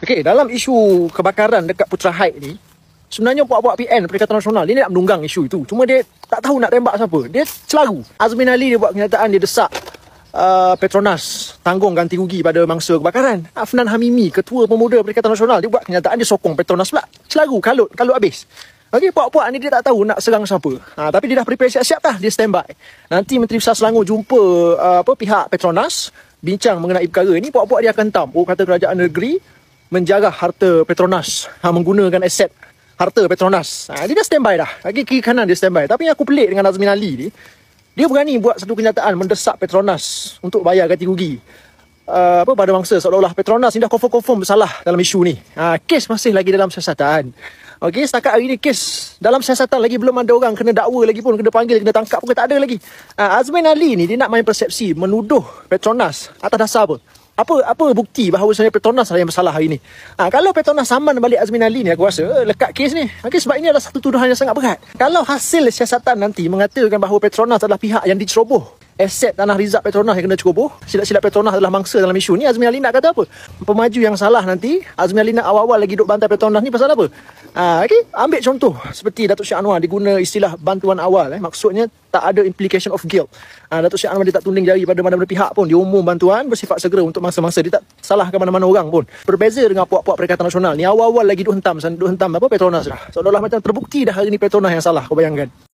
Okey, dalam isu kebakaran dekat Putra Heights ni, sebenarnya puak-puak PN Perikatan Nasional dia nak menunggang isu itu. Cuma dia tak tahu nak tembak siapa. Dia celaru. Azmin Ali dia buat kenyataan, dia desak Petronas tanggung ganti rugi pada mangsa kebakaran. Afnan Hamimi, Ketua Pemuda Perikatan Nasional, dia buat kenyataan, dia sokong Petronas pula. Celaru, kalut habis. Okey, puak-puak ni dia tak tahu nak serang siapa. Tapi dia dah prepare siap-siap dah, dia standby. Nanti Menteri Besar Selangor jumpa pihak Petronas, bincang mengenai perkara ni, puak-puak dia akan tam. Kata kerajaan negeri menjarah harta Petronas, menggunakan aset harta Petronas. Dia dah standby dah. Lagi kiri kanan dia standby. Tapi yang aku pelik dengan Azmin Ali ni, dia berani buat satu kenyataan mendesak Petronas untuk bayar ganti rugi pada mangsa, seolah-olah Petronas ni dah confirm bersalah dalam isu ni. Kes masih lagi dalam siasatan. Okey, setakat hari ni kes dalam siasatan lagi, belum ada orang kena dakwa lagi pun, kena panggil, kena tangkap pun tak ada lagi. Azmin Ali ni dia nak main persepsi, menuduh Petronas atas dasar apa? Apa bukti bahawa sebenarnya Petronas lah yang bersalah hari ni? Kalau Petronas saman balik Azmin Ali ni, aku rasa lekat kes ni. Okay, sebab ini adalah satu tuduhan yang sangat berat. Kalau hasil siasatan nanti mengatakan bahawa Petronas adalah pihak yang diceroboh, aset tanah rizab Petronas yang kena ceroboh, silap-silap Petronas adalah mangsa dalam isu ni, Azmin Ali nak kata apa? Pemaju yang salah nanti, Azmin Ali nak awal-awal lagi duk bantai Petronas ni pasal apa? Okay, ambil contoh seperti Datuk Syed Anwar, dia guna istilah bantuan awal. Maksudnya tak ada implication of guilt. Datuk Syed Anwar dia tak tunding jari pada mana-mana pihak pun. Dia umum bantuan bersifat segera untuk mangsa-mangsa. Dia tak salahkan mana-mana orang pun. Berbeza dengan puak-puak Perikatan Nasional ni, awal-awal lagi duk hentam Petronas dah. Seolah-olah macam terbukti dah hari ni Petronas yang salah, kau bayangkan.